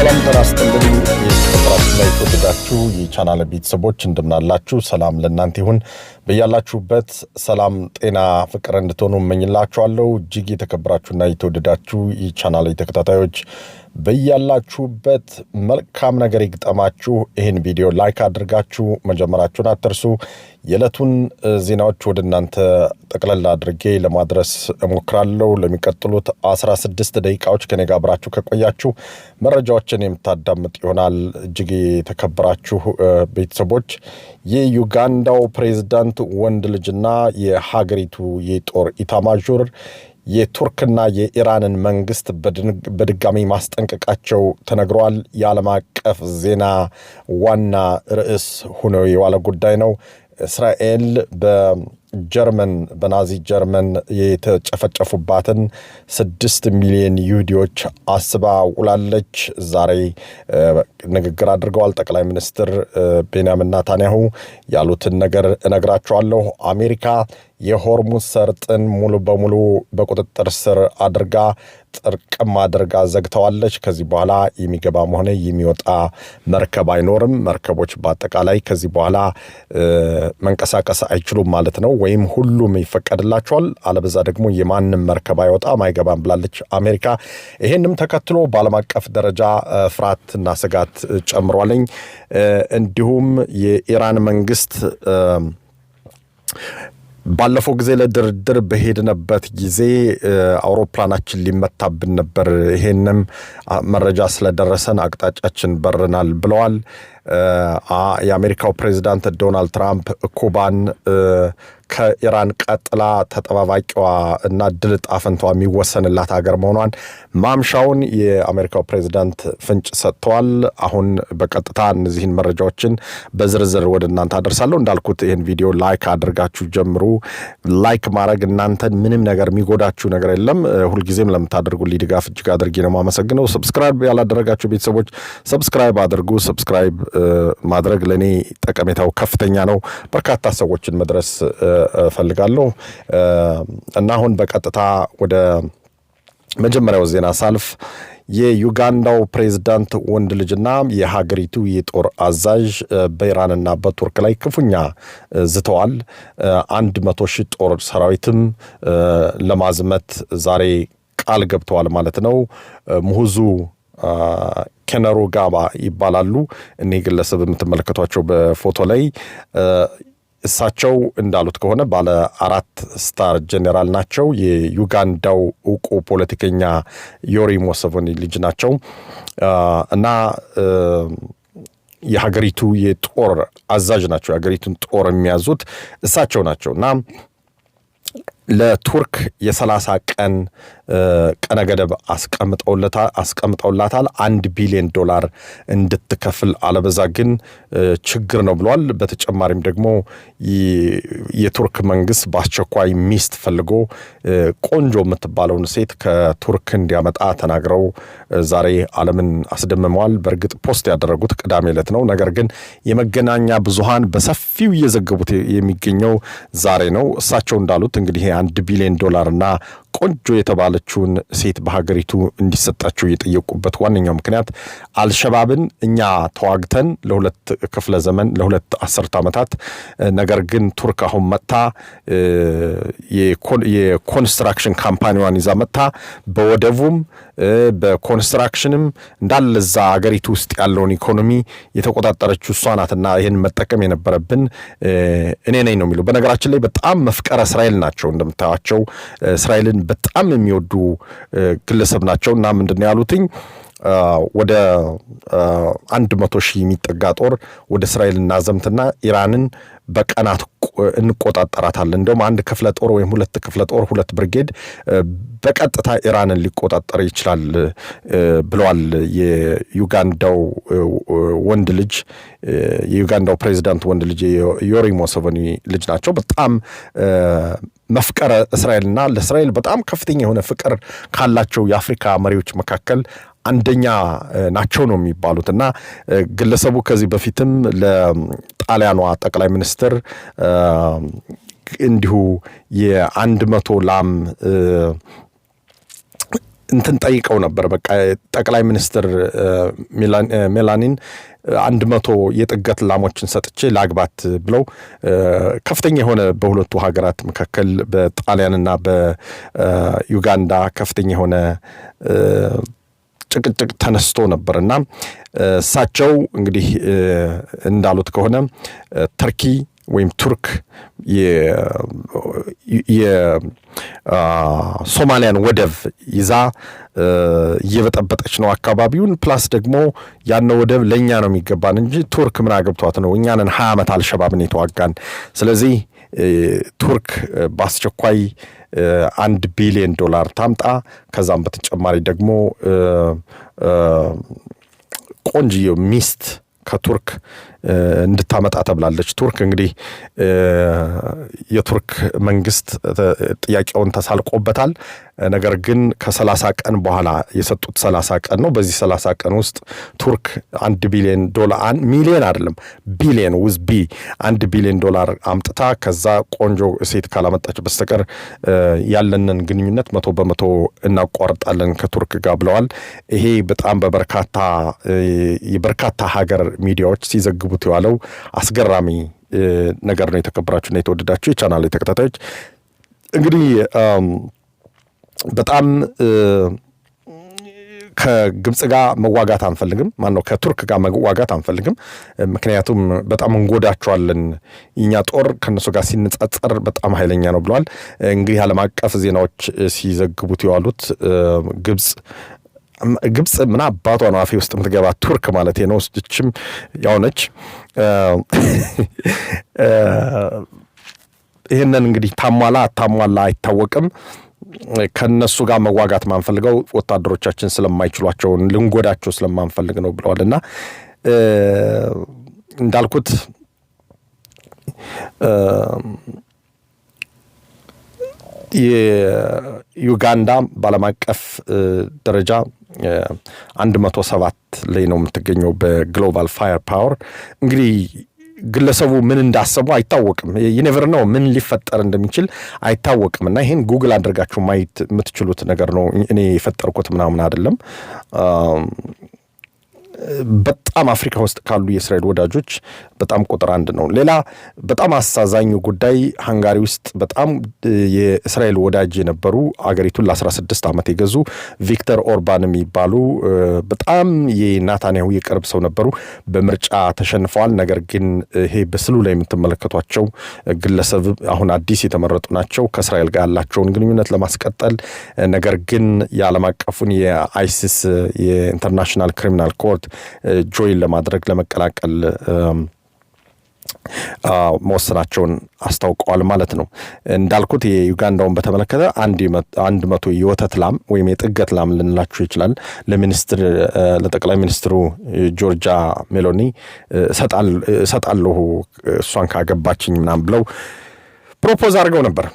ሰላም ተራስተልን የተከበራችሁና የተወደዳችሁ የቻናል ቤተሰቦች እንደምናላችሁ ሰላም ለእናንተ ይሁን። በያላችሁበት ሰላም ጤና ፍቅር እንድትሆኑ እመኝላችኋለሁ። እጅግ የተከበራችሁና የተወደዳችሁ የቻናል ተከታታዮች በያላችሁበት መልካም ነገር ይግጠማችሁ። ይህን ቪዲዮ ላይክ አድርጋችሁ መጀመራችሁን አትርሱ። የዕለቱን ዜናዎች ወደ እናንተ ጠቅለል አድርጌ ለማድረስ እሞክራለሁ። ለሚቀጥሉት 16 ደቂቃዎች ከኔ ጋር አብራችሁ ከቆያችሁ መረጃዎችን የምታዳምጥ ይሆናል። እጅግ የተከበራችሁ ቤተሰቦች የዩጋንዳው ፕሬዝዳንት ወንድ ልጅና የሀገሪቱ የጦር ኢታማዦር የቱርክና የኢራንን መንግስት በድጋሚ ማስጠንቀቃቸው ተነግሯል። የዓለም አቀፍ ዜና ዋና ርዕስ ሆኖ የዋለ ጉዳይ ነው። እስራኤል በናዚ ጀርመን የተጨፈጨፉባትን 6 ሚሊዮን ይሁዲዎች አስባ ውላለች። ዛሬ ንግግር አድርገዋል። ጠቅላይ ሚኒስትር ቤንያሚን ኔታንያሁ ያሉትን ነገር እነግራቸዋለሁ። አሜሪካ የሆርሙዝ ሰርጥን ሙሉ በሙሉ በቁጥጥር ስር አድርጋ ጥርቅም አድርጋ ዘግተዋለች። ከዚህ በኋላ የሚገባም ሆነ የሚወጣ መርከብ አይኖርም። መርከቦች በአጠቃላይ ከዚህ በኋላ መንቀሳቀስ አይችሉም ማለት ነው። ወይም ሁሉም ይፈቀድላቸዋል፣ አለበዛ ደግሞ የማንም መርከብ አይወጣም አይገባም ብላለች አሜሪካ። ይሄንም ተከትሎ በዓለም አቀፍ ደረጃ ፍርሃትና ስጋት ጨምሯልኝ። እንዲሁም የኢራን መንግስት ባለፈው ጊዜ ለድርድር በሄድንበት ጊዜ አውሮፕላናችን ሊመታብን ነበር፣ ይሄንም መረጃ ስለደረሰን አቅጣጫችን በርናል ብለዋል። የአሜሪካው ፕሬዝዳንት ዶናልድ ትራምፕ ኩባን ከኢራን ቀጥላ ተጠባባቂዋ እና ድል ጣፈንታዋ የሚወሰንላት ሀገር መሆኗን ማምሻውን የአሜሪካው ፕሬዝዳንት ፍንጭ ሰጥተዋል። አሁን በቀጥታ እነዚህን መረጃዎችን በዝርዝር ወደ እናንተ አደርሳለሁ። እንዳልኩት ይህን ቪዲዮ ላይክ አድርጋችሁ ጀምሩ። ላይክ ማድረግ እናንተን ምንም ነገር የሚጎዳችሁ ነገር የለም። ሁልጊዜም ለምታደርጉልኝ ድጋፍ እጅግ አድርጌ ነው የማመሰግነው። ሰብስክራይብ ያላደረጋችሁ ቤተሰቦች ሰብስክራይብ አድርጉ። ሰብስክራይብ ማድረግ ለኔ ጠቀሜታው ከፍተኛ ነው። በርካታ ሰዎችን መድረስ ፈልጋለሁ እና አሁን በቀጥታ ወደ መጀመሪያው ዜና ሳልፍ የዩጋንዳው ፕሬዝዳንት ወንድ ልጅና የሀገሪቱ የጦር አዛዥ በኢራንና በቱርክ ላይ ክፉኛ ዝተዋል። 100,000 ጦር ሰራዊትም ለማዝመት ዛሬ ቃል ገብተዋል ማለት ነው። ሙሁዙ ኬነሩ ጋባ ይባላሉ። እኔ ግለሰብ የምትመለከቷቸው በፎቶ ላይ እሳቸው እንዳሉት ከሆነ ባለ 4 ስታር ጄኔራል ናቸው። የዩጋንዳው ዕውቁ ፖለቲከኛ ዮዌሪ ሙሴቬኒ ልጅ ናቸው እና የሀገሪቱ የጦር አዛዥ ናቸው። የሀገሪቱን ጦር የሚያዙት እሳቸው ናቸው እና ለቱርክ የ30 ቀን ቀነ ገደብ አስቀምጠውላታል። $1 ቢሊዮን እንድትከፍል፣ አለበዛ ግን ችግር ነው ብሏል። በተጨማሪም ደግሞ የቱርክ መንግስት በአስቸኳይ ሚስት ፈልጎ ቆንጆ የምትባለውን ሴት ከቱርክ እንዲያመጣ ተናግረው ዛሬ ዓለምን አስደምመዋል። በእርግጥ ፖስት ያደረጉት ቅዳሜ ዕለት ነው። ነገር ግን የመገናኛ ብዙሃን በሰፊው እየዘገቡት የሚገኘው ዛሬ ነው። እሳቸው እንዳሉት እንግዲህ $1 ቢሊዮን እና ቆንጆ የተባለችውን ሴት በሀገሪቱ እንዲሰጣቸው የጠየቁበት ዋነኛው ምክንያት አልሸባብን እኛ ተዋግተን ለ2 ክፍለ ዘመን ለ2 10 ዓመታት፣ ነገር ግን ቱርክ አሁን መጣ የኮንስትራክሽን ካምፓኒዋን ይዛ መጣ በወደቡም በኮንስትራክሽንም እንዳለ እዛ ሀገሪቱ ውስጥ ያለውን ኢኮኖሚ የተቆጣጠረችው እሷ ናትና ይሄን መጠቀም የነበረብን እኔ ነኝ ነው የሚለው። በነገራችን ላይ በጣም መፍቀረ እስራኤል ናቸው። እንደምታዩቸው እስራኤልን በጣም የሚወዱ ግለሰብ ናቸው እና ምንድነው ያሉትኝ ወደ 100,000 የሚጠጋ ጦር ወደ እስራኤል እናዘምትና ኢራንን በቀናት እንቆጣጠራታለን። እንደውም 1 ክፍለ ጦር ወይም 2 ክፍለ ጦር 2 ብርጌድ በቀጥታ ኢራንን ሊቆጣጠር ይችላል ብለዋል። የዩጋንዳው ወንድ ልጅ የዩጋንዳው ፕሬዝዳንት ወንድ ልጅ ዮዌሪ ሙሴቬኒ ልጅ ናቸው። በጣም መፍቀረ እስራኤልና ለእስራኤል በጣም ከፍተኛ የሆነ ፍቅር ካላቸው የአፍሪካ መሪዎች መካከል አንደኛ ናቸው ነው የሚባሉትና ግለሰቡ ከዚህ በፊትም ለጣሊያኗ ጠቅላይ ሚኒስትር እንዲሁ የ100 ላም እንትን ጠይቀው ነበር። በቃ ጠቅላይ ሚኒስትር ሜላኒን 100 የጥገት ላሞችን ሰጥቼ ላግባት ብለው ከፍተኛ የሆነ በሁለቱ ሀገራት መካከል በጣሊያንና በዩጋንዳ ከፍተኛ የሆነ ጭቅጭቅ ተነስቶ ነበርና እሳቸው እንግዲህ እንዳሉት ከሆነ ተርኪ ወይም ቱርክ የሶማሊያን ወደብ ይዛ እየበጠበጠች ነው አካባቢውን። ፕላስ ደግሞ ያን ወደብ ለኛ ነው የሚገባን እንጂ ቱርክ ምን አገብቷት ነው? እኛንን 20 ዓመት አልሸባብን የተዋጋን። ስለዚህ ቱርክ በአስቸኳይ $1 ቢሊዮን ታምጣ። ከዛም በተጨማሪ ደግሞ ቆንጆ ሚስት ከቱርክ እንድታመጣ ተብላለች። ቱርክ እንግዲህ የቱርክ መንግስት ጥያቄውን ተሳልቆበታል። ነገር ግን ከ30 ቀን በኋላ የሰጡት 30 ቀን ነው። በዚህ 30 ቀን ውስጥ ቱርክ $1 ቢሊዮን ሚሊዮን አይደለም ቢሊዮን ውዝ ቢ $1 ቢሊዮን አምጥታ ከዛ ቆንጆ ሴት ካላመጣች በስተቀር ያለንን ግንኙነት 100% እናቋርጣለን ከቱርክ ጋር ብለዋል። ይሄ በጣም የበርካታ ሀገር ሚዲያዎች ሲዘግቡት የዋለው አስገራሚ ነገር ነው። የተከበራችሁና የተወደዳችሁ የቻናሌ ተከታታዮች እንግዲህ በጣም ከግብጽ ጋር መዋጋት አንፈልግም። ከቱርክ ጋር መዋጋት አንፈልግም። ምክንያቱም በጣም እንጎዳቸዋለን። እኛ ጦር ከነሱ ጋር ሲነጻጸር በጣም ኃይለኛ ነው ብለዋል። እንግዲህ ዓለም አቀፍ ዜናዎች ሲዘግቡት የዋሉት ግብጽ ምን አባቷ ነው አፌ ውስጥ የምትገባ ቱርክ ማለት ነው። እችም ያው ነች። ይሄንን እንግዲህ ታሟላ አይታወቅም። ከነሱ ጋር መዋጋት ማንፈልገው ወታደሮቻችን ስለማይችሏቸው ልንጎዳቸው ስለማንፈልግ ነው ብለዋልና እንዳልኩት የዩጋንዳ ባለም አቀፍ ደረጃ 107 ላይ ነው የምትገኘው በግሎባል ፋየር ፓወር። እንግዲህ ግለሰቡ ምን እንዳሰቡ አይታወቅም። ይነቨር ነው ምን ሊፈጠር እንደሚችል አይታወቅም። እና ይሄን ጉግል አድርጋችሁ ማየት የምትችሉት ነገር ነው። እኔ የፈጠርኩት ምናምን አይደለም። በጣም አፍሪካ ውስጥ ካሉ የእስራኤል ወዳጆች በጣም ቁጥር 1 ነው። ሌላ በጣም አሳዛኙ ጉዳይ ሃንጋሪ ውስጥ በጣም የእስራኤል ወዳጅ የነበሩ አገሪቱን ለ16 ዓመት የገዙ ቪክተር ኦርባን የሚባሉ በጣም የናታንያሁ የቅርብ ሰው ነበሩ። በምርጫ ተሸንፈዋል። ነገር ግን ይሄ በስሉ ላይ የምትመለከቷቸው ግለሰብ አሁን አዲስ የተመረጡ ናቸው። ከእስራኤል ጋር ያላቸውን ግንኙነት ለማስቀጠል ነገር ግን የዓለም አቀፉን የአይሲስ የኢንተርናሽናል ክሪሚናል ኮርት ጆይን ለማድረግ ለመቀላቀል መወሰናቸውን አስታውቀዋል ማለት ነው። እንዳልኩት የዩጋንዳውን በተመለከተ 100 የወተት ላም ወይም የጥገት ላም ልንላችሁ ይችላል ለጠቅላይ ሚኒስትሩ ጆርጃ ሜሎኒ እሰጣለሁ እሷን ካገባችኝ ምናምን ብለው ፕሮፖዝ አድርገው ነበር።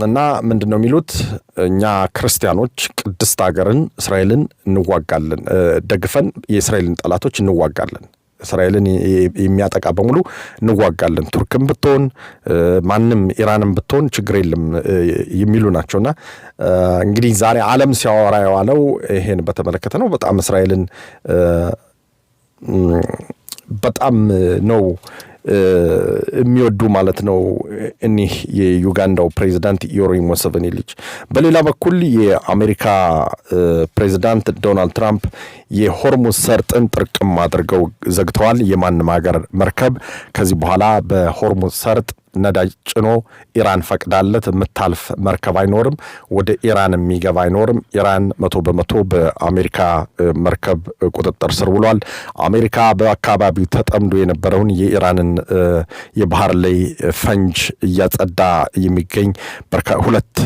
እና ምንድነው የሚሉት? እኛ ክርስቲያኖች ቅድስት ሀገርን እስራኤልን እንዋጋለን፣ ደግፈን የእስራኤልን ጠላቶች እንዋጋለን፣ እስራኤልን የሚያጠቃ በሙሉ እንዋጋለን፣ ቱርክም ብትሆን ማንም ኢራንም ብትሆን ችግር የለም የሚሉ ናቸውና እንግዲህ ዛሬ ዓለም ሲያወራ የዋለው ይሄን በተመለከተ ነው። በጣም እስራኤልን በጣም ነው የሚወዱ ማለት ነው እኒህ የዩጋንዳው ፕሬዝዳንት ዮዌሪ ሙሴቬኒ ልጅ። በሌላ በኩል የአሜሪካ ፕሬዝዳንት ዶናልድ ትራምፕ የሆርሙዝ ሰርጥን ጥርቅም አድርገው ዘግተዋል። የማንም ሀገር መርከብ ከዚህ በኋላ በሆርሙዝ ሰርጥ ነዳጅ ጭኖ ኢራን ፈቅዳለት የምታልፍ መርከብ አይኖርም፣ ወደ ኢራን የሚገባ አይኖርም። ኢራን 100% በአሜሪካ መርከብ ቁጥጥር ስር ውሏል። አሜሪካ በአካባቢው ተጠምዶ የነበረውን የኢራንን የባህር ላይ ፈንጅ እያጸዳ የሚገኝ 2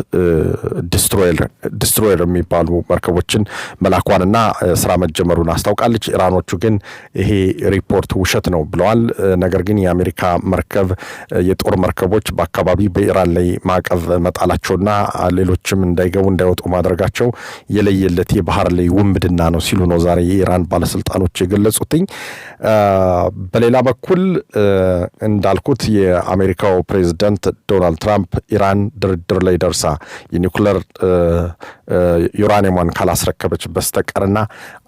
ዲስትሮየር የሚባሉ መርከቦችን መላኳንና ስራ መጀመሩን አስታውቃለች። ኢራኖቹ ግን ይሄ ሪፖርት ውሸት ነው ብለዋል። ነገር ግን የአሜሪካ መርከብ የጦር የጦር መርከቦች በአካባቢ በኢራን ላይ ማዕቀብ መጣላቸውና ሌሎችም እንዳይገቡ እንዳይወጡ ማድረጋቸው የለየለት የባህር ላይ ውንብድና ነው ሲሉ ነው ዛሬ የኢራን ባለስልጣኖች የገለጹትኝ። በሌላ በኩል እንዳልኩት የአሜሪካው ፕሬዝዳንት ዶናልድ ትራምፕ ኢራን ድርድር ላይ ደርሳ የኒውክሌር ዩራኒየሟን ካላስረከበች በስተቀርና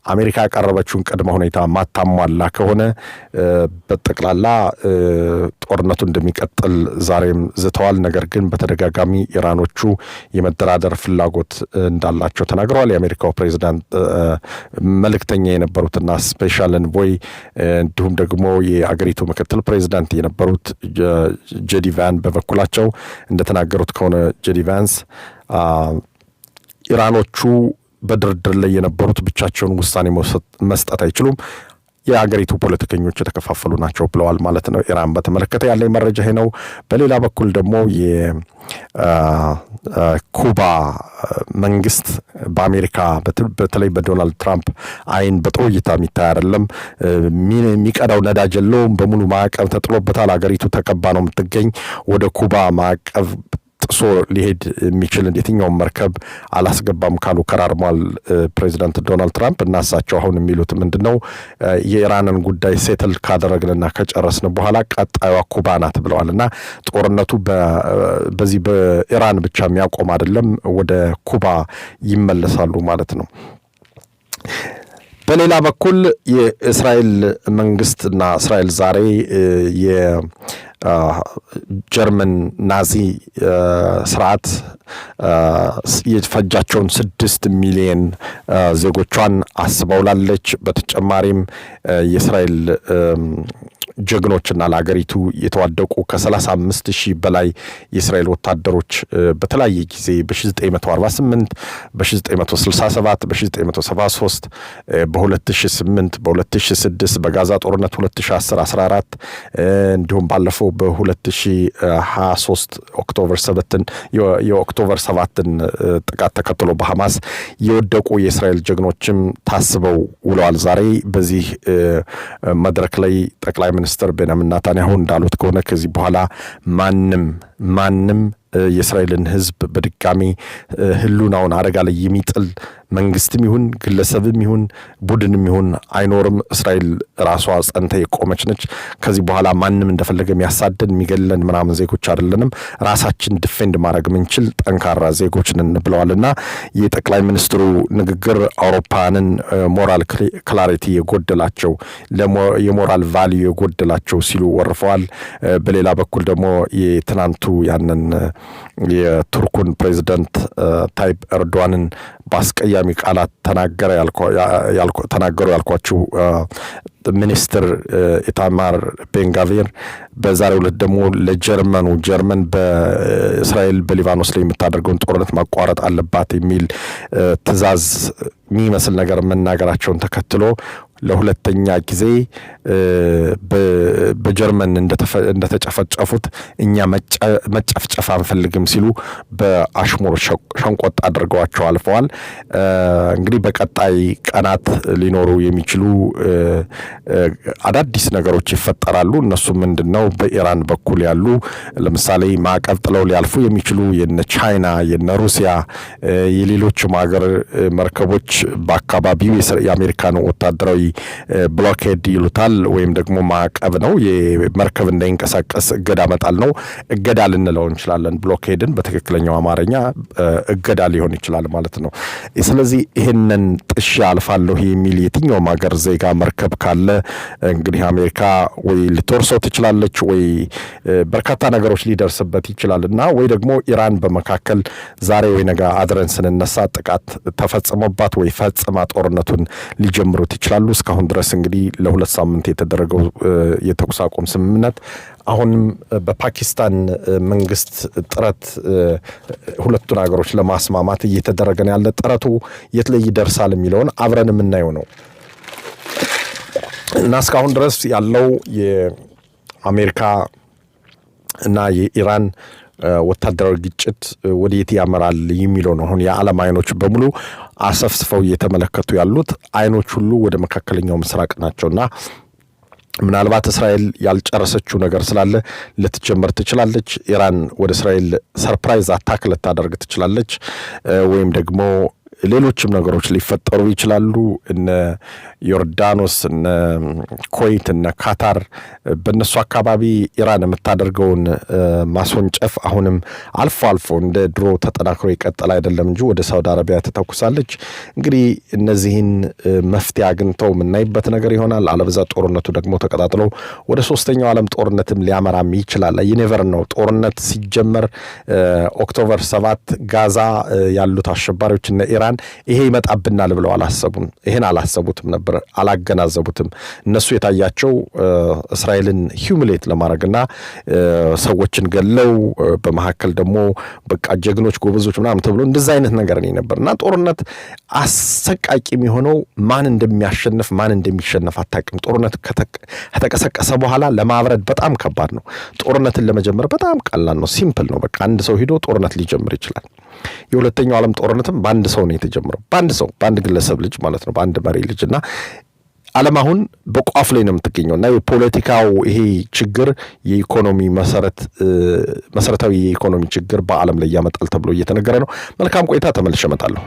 አሜሪካ ያቀረበችውን ቅድመ ሁኔታ ማታሟላ ከሆነ በጠቅላላ ጦርነቱ እንደሚቀጥል ዛሬም ዝተዋል። ነገር ግን በተደጋጋሚ ኢራኖቹ የመደራደር ፍላጎት እንዳላቸው ተናግረዋል። የአሜሪካው ፕሬዝዳንት መልእክተኛ የነበሩትና ስፔሻል ኤንቮይ እንዲሁም ደግሞ የአገሪቱ ምክትል ፕሬዝዳንት የነበሩት ጄዲ ቫንስ በበኩላቸው እንደተናገሩት ከሆነ ጄዲ ቫንስ ኢራኖቹ በድርድር ላይ የነበሩት ብቻቸውን ውሳኔ መስጠት አይችሉም፣ የአገሪቱ ፖለቲከኞች የተከፋፈሉ ናቸው ብለዋል ማለት ነው። ኢራን በተመለከተ ያለኝ መረጃ ይሄ ነው። በሌላ በኩል ደግሞ የኩባ መንግስት በአሜሪካ በተለይ በዶናልድ ትራምፕ አይን በጥሩ እይታ የሚታይ አይደለም። የሚቀዳው ነዳጅ የለውም፣ በሙሉ ማዕቀብ ተጥሎበታል። አገሪቱ ተከባ ነው የምትገኝ። ወደ ኩባ ማዕቀብ ጥሶ ሊሄድ የሚችል የትኛውም መርከብ አላስገባም ካሉ ከራርሟል ፕሬዚዳንት ዶናልድ ትራምፕ። እና እሳቸው አሁን የሚሉት ምንድነው የኢራንን ጉዳይ ሴትል ካደረግንና ከጨረስን በኋላ ቀጣዩዋ ኩባ ናት ብለዋልና ጦርነቱ በዚህ በኢራን ብቻ የሚያቆም አይደለም፣ ወደ ኩባ ይመለሳሉ ማለት ነው። በሌላ በኩል የእስራኤል መንግስትና እስራኤል ዛሬ ጀርመን ናዚ ስርዓት የፈጃቸውን 6 ሚሊዮን ዜጎቿን አስበውላለች። በተጨማሪም የእስራኤል ጀግኖችና ለሀገሪቱ የተዋደቁ ከ35,000 በላይ የእስራኤል ወታደሮች በተለያየ ጊዜ በ1948 በ1967 በ1973 በ2008 በ2006 በጋዛ ጦርነት 2010 14 እንዲሁም ባለፈው በ2023 ኦክቶበር 7 የኦክቶበር 7 ጥቃት ተከትሎ በሐማስ የወደቁ የእስራኤል ጀግኖችም ታስበው ውለዋል። ዛሬ በዚህ መድረክ ላይ ጠቅላይ ሚኒስትር ቤንያሚን ኔታንያሁ እንዳሉት ከሆነ ከዚህ በኋላ ማንም የእስራኤልን ሕዝብ በድጋሚ ህልውናውን አደጋ ላይ የሚጥል መንግስትም ይሁን ግለሰብም ይሁን ቡድንም ይሁን አይኖርም። እስራኤል ራሷ ጸንታ የቆመች ነች። ከዚህ በኋላ ማንም እንደፈለገ የሚያሳደን የሚገለን ምናምን ዜጎች አይደለንም። ራሳችን ዲፌንድ ማድረግ ምንችል ጠንካራ ዜጎች ነን ብለዋልና የጠቅላይ ሚኒስትሩ ንግግር አውሮፓንን ሞራል ክላሪቲ የጎደላቸው የሞራል ቫልዩ የጎደላቸው ሲሉ ወርፈዋል። በሌላ በኩል ደግሞ የትናንቱ ያንን የቱርኩን ፕሬዝዳንት ታይፕ ኤርዶዋንን በአስቀያሚ ቃላት ተናገሩ ያልኳችሁ ሚኒስትር ኢታማር ቤንጋቪር በዛሬው ዕለት ደግሞ ጀርመን በእስራኤል በሊባኖስ ላይ የምታደርገውን ጦርነት ማቋረጥ አለባት የሚል ትዕዛዝ የሚመስል ነገር መናገራቸውን ተከትሎ ለሁለተኛ ጊዜ በጀርመን እንደተጨፈጨፉት እኛ መጨፍጨፍ አንፈልግም ሲሉ በአሽሙር ሸንቆጥ አድርገዋቸው አልፈዋል። እንግዲህ በቀጣይ ቀናት ሊኖሩ የሚችሉ አዳዲስ ነገሮች ይፈጠራሉ። እነሱ ምንድነው? በኢራን በኩል ያሉ ለምሳሌ ማዕቀብ ጥለው ሊያልፉ የሚችሉ የነ ቻይና የነ ሩሲያ የሌሎችም ሀገር መርከቦች በአካባቢው የአሜሪካን ወታደራዊ ብሎኬድ ይሉታል ወይም ደግሞ ማዕቀብ ነው። የመርከብ እንዳይንቀሳቀስ እገዳ መጣል ነው። እገዳ ልንለው እንችላለን። ብሎኬድን በትክክለኛው አማርኛ እገዳ ሊሆን ይችላል ማለት ነው። ስለዚህ ይሄንን ጥሻ አልፋለሁ የሚል የትኛውም ሀገር ዜጋ መርከብ ካለ እንግዲህ አሜሪካ ወይ ልትወርሰው ትችላለች ወይ በርካታ ነገሮች ሊደርስበት ይችላልና ወይ ደግሞ ኢራን በመካከል ዛሬ ወይ ነገ አድረን ስንነሳ ጥቃት ተፈጽሞባት ወይ ፈጽማ ጦርነቱን ሊጀምሩት ይችላሉ። እስካሁን ድረስ እንግዲህ ለ2 ሳምንት የተደረገው የተኩስ አቁም ስምምነት አሁንም በፓኪስታን መንግስት ጥረት ሁለቱን ሀገሮች ለማስማማት እየተደረገ ያለ ጥረቱ የት ላይ ይደርሳል የሚለውን አብረን የምናየው ነው እና እስካሁን ድረስ ያለው የአሜሪካ እና የኢራን ወታደራዊ ግጭት ወዴት ያመራል የሚለው ነው። አሁን የዓለም አይኖች በሙሉ አሰፍስፈው እየተመለከቱ ያሉት አይኖች ሁሉ ወደ መካከለኛው ምስራቅ ናቸውና ምናልባት እስራኤል ያልጨረሰችው ነገር ስላለ ልትጀምር ትችላለች። ኢራን ወደ እስራኤል ሰርፕራይዝ አታክ ልታደርግ ትችላለች ወይም ደግሞ ሌሎችም ነገሮች ሊፈጠሩ ይችላሉ። እነ ዮርዳኖስ እነ ኩዌት እነ ካታር በእነሱ አካባቢ ኢራን የምታደርገውን ማስወንጨፍ አሁንም አልፎ አልፎ እንደ ድሮ ተጠናክሮ ይቀጥል አይደለም እንጂ ወደ ሳውዲ አረቢያ ተተኩሳለች። እንግዲህ እነዚህን መፍትሄ አግኝተው የምናይበት ነገር ይሆናል። አለበዛ ጦርነቱ ደግሞ ተቀጣጥሎ ወደ ሶስተኛው ዓለም ጦርነትም ሊያመራም ይችላል። ይኔቨር ነው። ጦርነት ሲጀመር ኦክቶበር 7 ጋዛ ያሉት አሸባሪዎች እነ ኢራን ይሄ ይመጣብናል ብለው አላሰቡም። ይሄን አላሰቡትም ነበር፣ አላገናዘቡትም። እነሱ የታያቸው እስራኤልን ሂዩሚሌት ለማድረግና ሰዎችን ገለው በመሐከል ደግሞ በቃ ጀግኖች ጎበዞች ምናምን ተብሎ እንደዛ አይነት ነገር ነበርና ጦርነት አሰቃቂ የሚሆነው ማን እንደሚያሸንፍ ማን እንደሚሸነፍ አታውቅም። ጦርነት ከተቀሰቀሰ በኋላ ለማብረድ በጣም ከባድ ነው። ጦርነትን ለመጀመር በጣም ቀላል ነው፣ ሲምፕል ነው። በቃ አንድ ሰው ሄዶ ጦርነት ሊጀምር ይችላል። የሁለተኛው ዓለም ጦርነትም በአንድ ሰው ነው የተጀመረው። በአንድ ሰው በአንድ ግለሰብ ልጅ ማለት ነው፣ በአንድ መሪ ልጅና ዓለም አሁን በቋፍ ላይ ነው የምትገኘውና የፖለቲካው ይሄ ችግር የኢኮኖሚ መሰረታዊ የኢኮኖሚ ችግር በዓለም ላይ ያመጣል ተብሎ እየተነገረ ነው። መልካም ቆይታ፣ ተመልሼ እመጣለሁ።